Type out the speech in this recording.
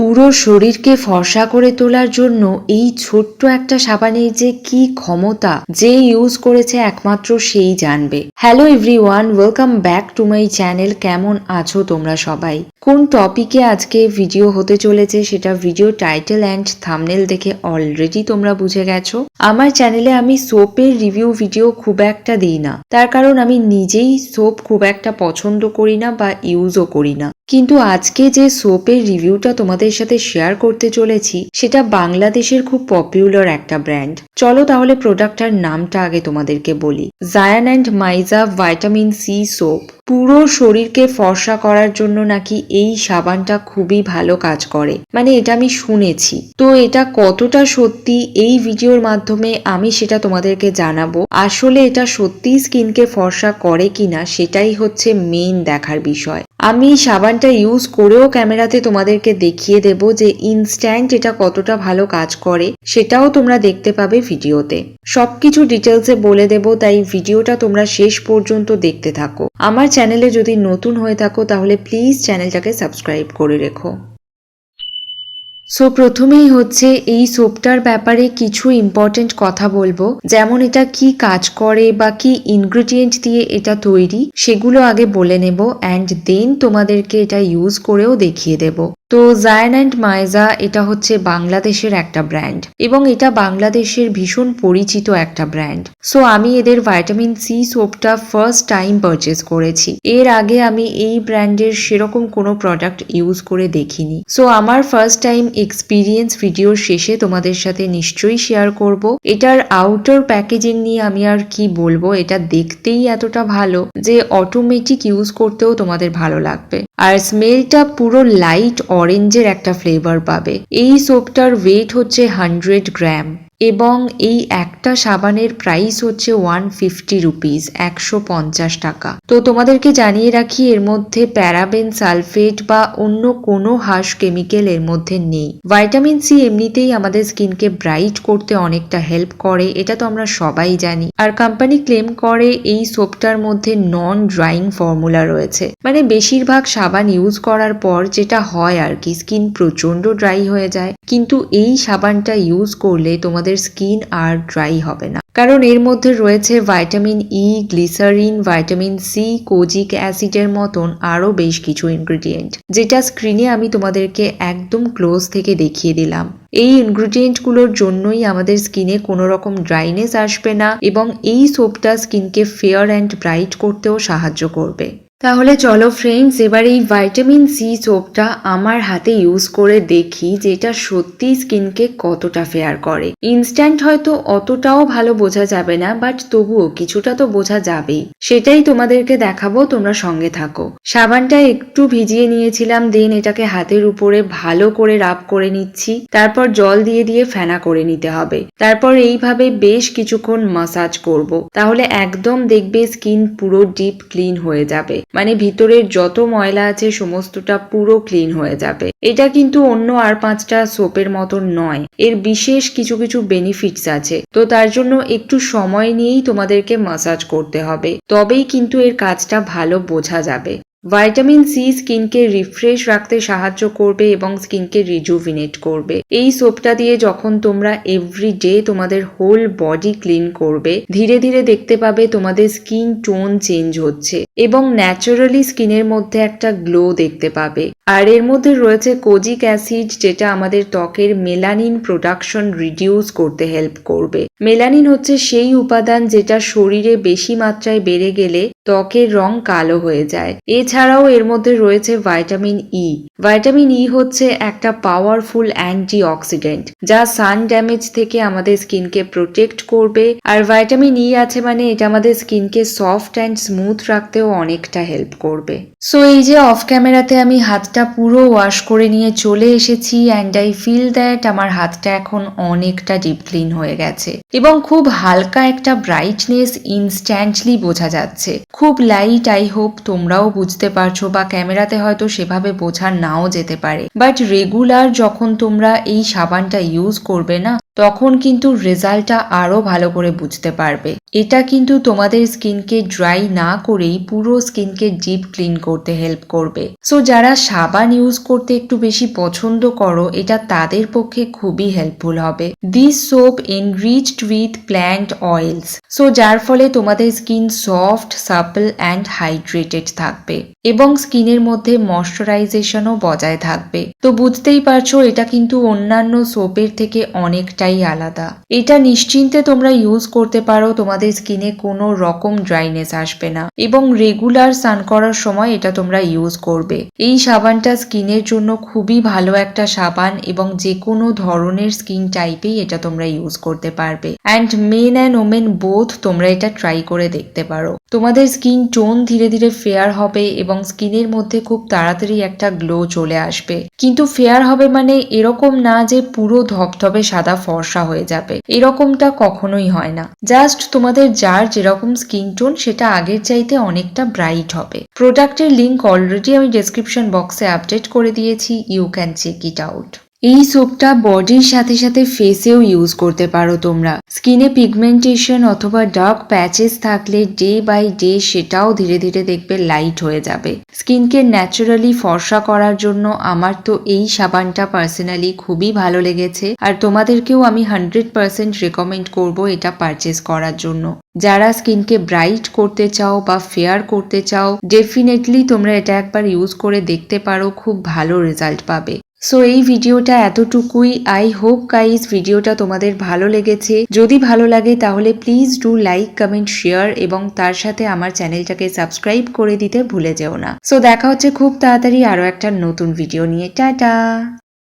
পুরো শরীরকে ফর্সা করে তোলার জন্য এই ছোট্ট একটা সাবানের যে কি ক্ষমতা, যে ইউজ করেছে একমাত্র সেই জানবে। Hello everyone, welcome back to my channel. কেমন আছো তোমরা সবাই? কোন টপিকে আজকে ভিডিও হতে চলেছে সেটা ভিডিও টাইটেল অ্যান্ড থাম্বনেল দেখে অলরেডি তোমরা বুঝে গেছো। আমার চ্যানেলে আমি সোপের রিভিউ ভিডিও খুব একটা দিই না, তার কারণ আমি নিজেই সোপ খুব একটা পছন্দ করি না বা ইউজও করি না। কিন্তু আজকে যে সোপের রিভিউটা তোমাদের সাথে শেয়ার করতে চলেছি সেটা বাংলাদেশের খুব পপুলার একটা ব্র্যান্ড। চলো তাহলে প্রোডাক্টটার নামটা আগে তোমাদেরকে বলি। Zayan and Myza vitamin C soap. পুরো শরীরকে ফর্সা করার জন্য নাকি এই সাবানটা খুবই ভালো কাজ করে, মানে এটা আমি শুনেছি। তো এটা কতটা সত্যি এই ভিডিওর মাধ্যমে আমি সেটা তোমাদেরকে জানাবো। আসলে এটা সত্যিই স্কিনকে ফর্সা করে কিনা সেটাই হচ্ছে মেইন দেখার বিষয়। আমি সাবানটা ইউজ করেও ক্যামেরাতে তোমাদেরকে দেখিয়ে দেব যে ইনস্ট্যান্ট এটা কতটা ভালো কাজ করে, সেটাও তোমরা দেখতে পাবে ভিডিওতে। সবকিছু ডিটেলসে বলে দেব, তাই ভিডিওটা তোমরা শেষ পর্যন্ত দেখতে থাকো। আমার চ্যানেলে যদি নতুন হয়ে থাকো তাহলে প্লিজ চ্যানেলটাকে সাবস্ক্রাইব করে রেখো। সো প্রথমেই হচ্ছে এই সোপটার ব্যাপারে কিছু ইম্পর্টেন্ট কথা বলবো, যেমন এটা কি কাজ করে বা কি ইনগ্রেডিয়েন্ট দিয়ে এটা তৈরি সেগুলো আগে বলে নেব, অ্যান্ড দেন তোমাদেরকে এটা ইউজ করেও দেখিয়ে দেব। তো জায়ান অ্যান্ড মাইজা এটা হচ্ছে বাংলাদেশের একটা ব্র্যান্ড এবং এটা বাংলাদেশের ভীষণ পরিচিত একটা ব্র্যান্ড। সো আমি এদের ভাইটামিন সি সোপটা ফার্স্ট টাইম পারচেস করেছি। এর আগে আমি এই ব্র্যান্ডের সেরকম কোনো প্রোডাক্ট ইউজ করে দেখিনি। সো আমার ফার্স্ট টাইম এক্সপিরিয়েন্স ভিডিওর শেষে তোমাদের সাথে নিশ্চয়ই শেয়ার করব। এটার আউটার প্যাকেজিং নিয়ে আমি আর কি বলবো, এটা দেখতেই এতটা ভালো যে অটোমেটিক ইউজ করতেও তোমাদের ভালো লাগবে। আর স্মেলটা পুরো লাইট অরেঞ্জের একটা ফ্লেভার পাবে। এই সোপটার ওয়েট হচ্ছে 100 গ্রাম এবং এই একটা সাবানের প্রাইস হচ্ছে 150 রুপিস, 150 টাকা। তো তোমাদেরকে জানিয়ে রাখি এর মধ্যে প্যারাবেন, সালফেট বা অন্য কোনো হার্শ কেমিক্যাল এর মধ্যে নেই। ভাইটামিন সি এমনিতেই আমাদের স্কিনকে ব্রাইট করতে অনেকটা হেল্প করে, এটা তো আমরা সবাই জানি। আর কোম্পানি ক্লেম করে এই সোপটার মধ্যে নন ড্রাইং ফর্মুলা রয়েছে, মানে বেশিরভাগ সাবান ইউজ করার পর যেটা হয় আর কি, স্কিন প্রচন্ড ড্রাই হয়ে যায়, কিন্তু এই সাবানটা ইউজ করলে তোমাদের স্কিন আর ড্রাই হবে না, কারণ এর মধ্যে রয়েছে vitamin E, glycerin, vitamin C, kojic অ্যাসিডের মতন আরো বেশ কিছু ইনগ্রেডিয়েন্ট, যেটা স্ক্রিনে আমি তোমাদেরকে একদম ক্লোজ থেকে দেখিয়ে দিলাম। এই ইনগ্রেডিয়েন্টগুলোর জন্যই আমাদের স্কিনে কোনো রকম ড্রাইনেস আসবে না এবং এই সোপটা স্কিনকে ফেয়ার অ্যান্ড ব্রাইট করতেও সাহায্য করবে। তাহলে চলো ফ্রেন্ডস, এবার এই ভাইটামিন সি সোপটা আমার হাতে ইউজ করে দেখি যে এটা সত্যি স্কিনকে কতটা ফেয়ার করে। ইনস্ট্যান্ট হয়তো অতটাও ভালো বোঝা যাবে না, বাট তবুও কিছুটা তো বোঝা যাবেই, সেটাই তোমাদেরকে দেখাবো, তোমরা সঙ্গে থাকো। সাবানটা একটু ভিজিয়ে নিয়েছিলাম, দেন এটাকে হাতের উপরে ভালো করে রাব করে নিচ্ছি, তারপর জল দিয়ে দিয়ে ফেনা করে নিতে হবে। তারপর এইভাবে বেশ কিছুক্ষণ মাসাজ করব, তাহলে একদম দেখবে স্কিন পুরো ডিপ ক্লিন হয়ে যাবে, মানে ভিতরের যত ময়লা আছে সমস্তটা পুরো ক্লিন হয়ে যাবে। এটা কিন্তু অন্য আর 5টা সোপের মতন নয়, এর বিশেষ কিছু কিছু বেনিফিটস আছে। তো তার জন্য একটু সময় নিয়েই তোমাদেরকে মাসাজ করতে হবে, তবেই কিন্তু এর কাজটা ভালো বোঝা যাবে। ভাইটামিন সি স্কিনকে রিফ্রেশ রাখতে সাহায্য করবে এবং স্কিনকে রিজুভিনেট করবে। এই সোপটা দিয়ে যখন তোমরা এভরিডে তোমাদের হোল বডি ক্লিন করবে, ধীরে ধীরে দেখতে পাবে তোমাদের স্কিন টোন চেঞ্জ হচ্ছে এবং ন্যাচারালি স্কিনের মধ্যে একটা গ্লো দেখতে পাবে। আর এর মধ্যে রয়েছে কোজিক অ্যাসিড, যেটা আমাদের ত্বকের মেলানিন প্রোডাকশন রিডিউস করতে হেল্প করবে। মেলানিন হচ্ছে সেই উপাদান যেটা শরীরে বেশি মাত্রায় বেড়ে গেলে ত্বকের রং কালো হয়ে যায়। এছাড়াও এর মধ্যে রয়েছে ভাইটামিন ই। ভাইটামিন ই হচ্ছে একটা পাওয়ারফুল অ্যান্টি অক্সিডেন্ট, যা সান ড্যামেজ থেকে আমাদের স্কিনকে প্রোটেক্ট করবে। আর ভাইটামিন ই আছে মানে এটা আমাদের স্কিনকে সফট অ্যান্ড স্মুথ রাখতেও অনেকটা হেল্প করবে। সো এই যে অফ ক্যামেরাতে আমি হাতটা পুরো ওয়াশ করে নিয়ে চলে এসেছি, অ্যান্ড আই ফিল দ্যাট আমার হাতটা এখন অনেকটা ডিপ ক্লিন হয়ে গেছে এবং খুব হালকা একটা ব্রাইটনেস ইনস্ট্যান্টলি বোঝা যাচ্ছে, খুব লাইট। আই হোপ তোমরাও বুঝতে পারছো, বা ক্যামেরাতে হয়তো সেভাবে বোঝা নাও যেতে পারে, বাট রেগুলার যখন তোমরা এই সাবানটা ইউজ করবে না, তখন কিন্তু রেজাল্টটা আরো ভালো করে বুঝতে পারবে। এটা কিন্তু তোমাদের স্কিনকে ড্রাই না করেই পুরো স্কিনকে ডিপ ক্লিন করতে হেল্প করবে। সো যারা সাবান ইউজ করতে একটু বেশি পছন্দ করো, এটা তাদের পক্ষে খুবই হেল্পফুল হবে। This soap enriched with plant oils, so যার ফলে তোমাদের skin soft, supple and hydrated থাকবে এবং স্কিনের মধ্যে ময়শ্চারাইজেশনও বজায় থাকবে। তো বুঝতেই পারছো এটা কিন্তু অন্যান্য সোপের থেকে অনেকটাই আলাদা। এটা নিশ্চিন্তে তোমরা ইউজ করতে পারো, তোমাদের স্কিনে কোনো রকম ড্রাইনেস আসবে না এবং রেগুলার স্নান করার সময় এটা তোমরা ইউজ করবে। এই সাবানটা স্কিনের জন্য খুবই ভালো একটা সাবান এবং যে কোনো ধরনের স্কিন টাইপেই এটা তোমরা ইউজ করতে পারবে। And men and women both তোমরা এটা ট্রাই করে দেখতে পারো। তোমাদের স্কিন টোন ধীরে ধীরে ফেয়ার হবে এবং স্কিনের মধ্যে খুব তাড়াতাড়ি একটা গ্লো চলে আসবে। কিন্তু ফেয়ার হবে মানে এরকম না যে পুরো ধবধবে সাদা ফর্সা হয়ে যাবে, এরকমটা কখনোই হয় না। জাস্ট তোমাদের যার যেরকম স্কিন টোন সেটা আগের চাইতে অনেকটা ব্রাইট হবে। প্রোডাক্টের লিঙ্ক অলরেডি আমি ডেসক্রিপশন বক্সে আপডেট করে দিয়েছি, you can check it out. এই সোপটা বডির সাথে সাথে ফেসেও ইউজ করতে পারো তোমরা। স্কিনে পিগমেন্টেশন অথবা ডার্ক প্যাচেস থাকলে ডে বাই ডে সেটাও ধীরে ধীরে দেখবে লাইট হয়ে যাবে। স্কিনকে ন্যাচারালি ফর্সা করার জন্য আমার তো এই সাবানটা পার্সোনালি খুবই ভালো লেগেছে, আর তোমাদেরকেও আমি 100% রেকমেন্ড করব এটা পারচেস করার জন্য। যারা স্কিনকে ব্রাইট করতে চাও বা ফেয়ার করতে চাও, ডেফিনেটলি তোমরা এটা একবার ইউজ করে দেখতে পারো, খুব ভালো রেজাল্ট পাবে। সো এই ভিডিওটা এতটুকুই। আই হোপ গাইস ভিডিওটা তোমাদের ভালো লেগেছে। যদি ভালো লাগে তাহলে please do like, comment, share এবং তার সাথে আমার চ্যানেলটাকে সাবস্ক্রাইব করে দিতে ভুলে যেও না। সো দেখা হচ্ছে খুব তাড়াতাড়ি আরো একটা নতুন ভিডিও নিয়ে। টাটা।